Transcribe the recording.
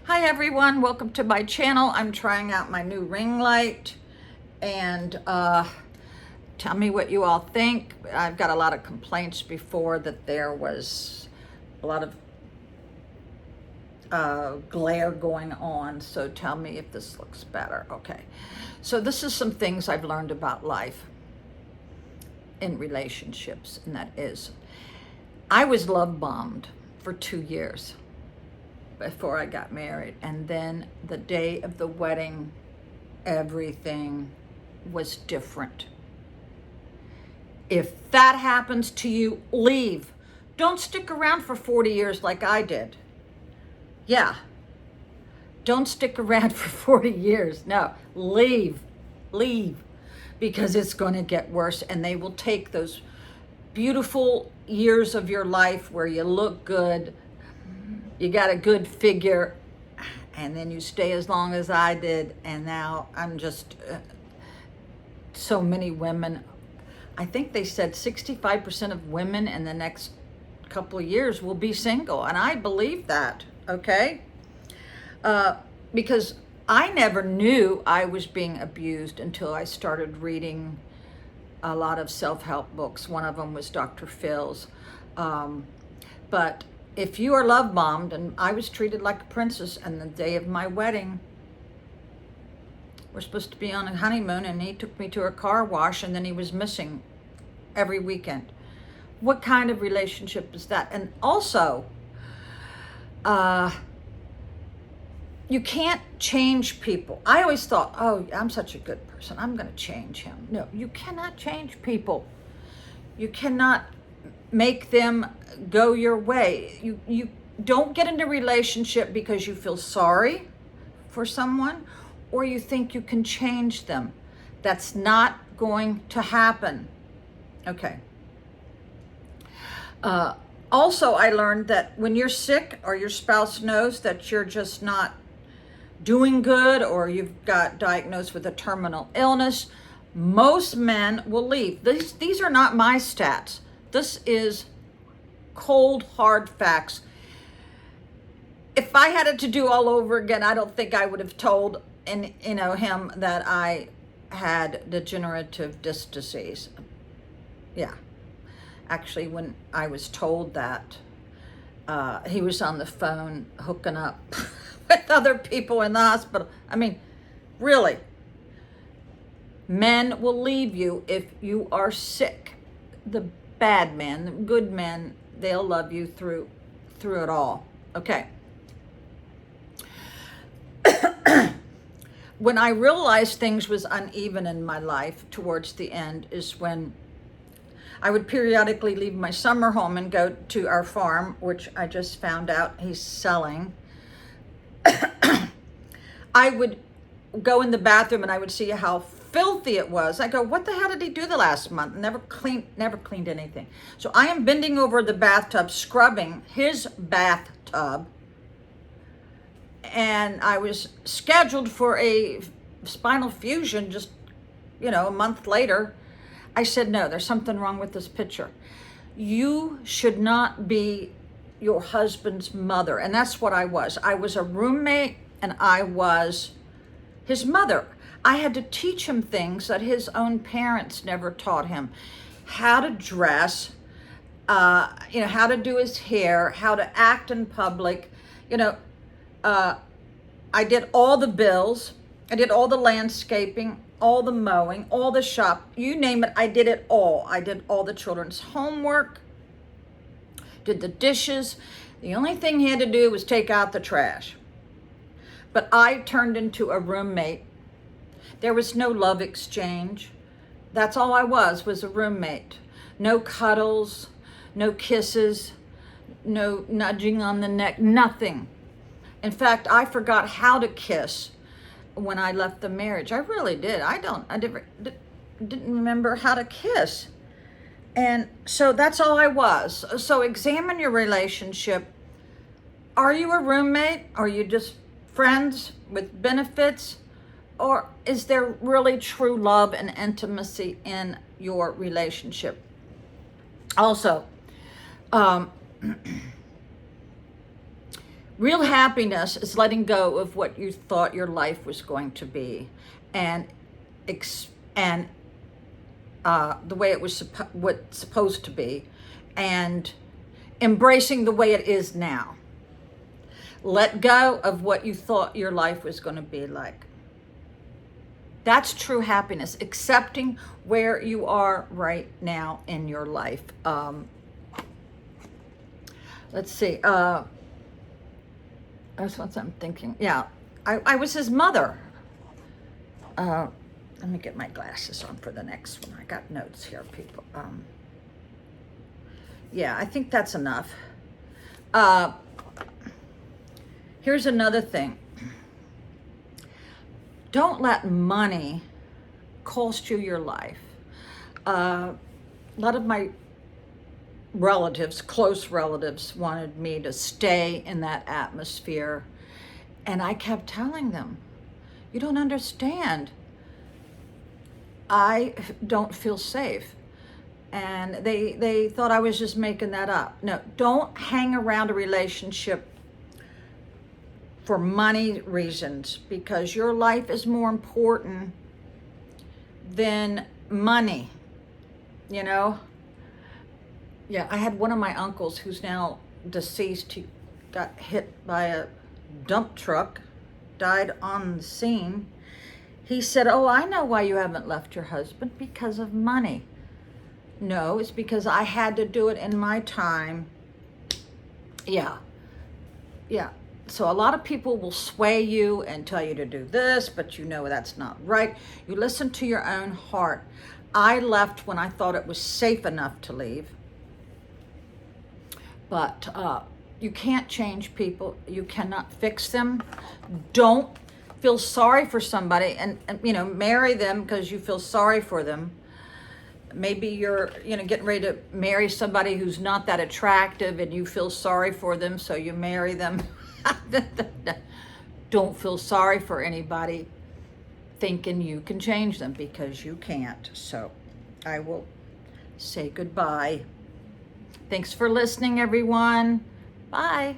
Hi everyone, welcome to my channel. I'm trying out my new ring light and tell me what you all think. I've got a lot of complaints before that there was a lot of glare going on, so tell me if this looks better. Okay, so this is some things I've learned about life in relationships, and that is I was love bombed for 2 years before I got married, and then the day of the wedding everything was different. If that happens to you, leave. Don't stick around for 40 years like I did. Yeah, don't stick around for 40 years. No, leave, because it's going to get worse, and they will take those beautiful years of your life where you look good, you got a good figure, and then you stay as long as I did, and now I'm just, so many women, I think they said 65% of women in the next couple of years will be single, and I believe that, okay? Because I never knew I was being abused until I started reading a lot of self-help books. One of them was Dr. Phil's, but if you are love bombed, and I was treated like a princess, and the day of my wedding, we're supposed to be on a honeymoon, and he took me to a car wash, and then he was missing every weekend. What kind of relationship is that? And also, you can't change people. I always thought, oh, I'm such a good person, I'm going to change him. No, you cannot change people. You cannot make them go your way. You don't get into a relationship because you feel sorry for someone or you think you can change them. That's not going to happen. Okay. Also, I learned that when you're sick or your spouse knows that you're just not doing good or you've got diagnosed with a terminal illness, most men will leave. These are not my stats. This is cold, hard facts. If I had it to do all over again, I don't think I would have told him that I had degenerative disc disease. Yeah. Actually, when I was told that, he was on the phone hooking up with other people in the hospital. I mean, really. Men will leave you if you are sick. The bad men, the good men, they'll love you through it all. Okay. When I realized things was uneven in my life towards the end is when I would periodically leave my summer home and go to our farm, which I just found out he's selling. I would go in the bathroom and I would see how filthy it was. I go, what the hell did he do the last month? Never cleaned anything. So I am bending over the bathtub, scrubbing his bathtub, and I was scheduled for a spinal fusion just, a month later. I said, no, there's something wrong with this picture. You should not be your husband's mother. And that's what I was. I was a roommate and I was his mother. I had to teach him things that his own parents never taught him. How to dress, how to do his hair, how to act in public. I did all the bills. I did all the landscaping, all the mowing, all the shop, you name it, I did it all. I did all the children's homework, did the dishes. The only thing he had to do was take out the trash. But I turned into a roommate. There was no love exchange. That's all I was a roommate. No cuddles, no kisses, no nudging on the neck, nothing. In fact, I forgot how to kiss when I left the marriage. I really did. I didn't remember how to kiss. And so that's all I was. So examine your relationship. Are you a roommate? Are you just friends with benefits? Or is there really true love and intimacy in your relationship? Also, Real happiness is letting go of what you thought your life was going to be, and the way it was what's supposed to be, and embracing the way it is now. Let go of what you thought your life was going to be like. That's true happiness, accepting where you are right now in your life. Let's see. That's what I'm thinking. Yeah, I was his mother. Let me get my glasses on for the next one. I got notes here, people. Yeah, I think that's enough. Here's another thing. Don't let money cost you your life. A lot of my relatives, close relatives, wanted me to stay in that atmosphere. And I kept telling them, you don't understand. I don't feel safe. And they thought I was just making that up. No, don't hang around a relationship for money reasons, because your life is more important than money, you know? Yeah, I had one of my uncles who's now deceased. He got hit by a dump truck, died on the scene. He said, oh, I know why you haven't left your husband, because of money. No, it's because I had to do it in my time. Yeah. So a lot of people will sway you and tell you to do this, but you know that's not right. You listen to your own heart. I left when I thought it was safe enough to leave. But you can't change people. You cannot fix them. Don't feel sorry for somebody and marry them because you feel sorry for them. Maybe you're, getting ready to marry somebody who's not that attractive and you feel sorry for them, so you marry them. Don't feel sorry for anybody thinking you can change them, because you can't. So I will say goodbye. Thanks for listening, everyone. Bye.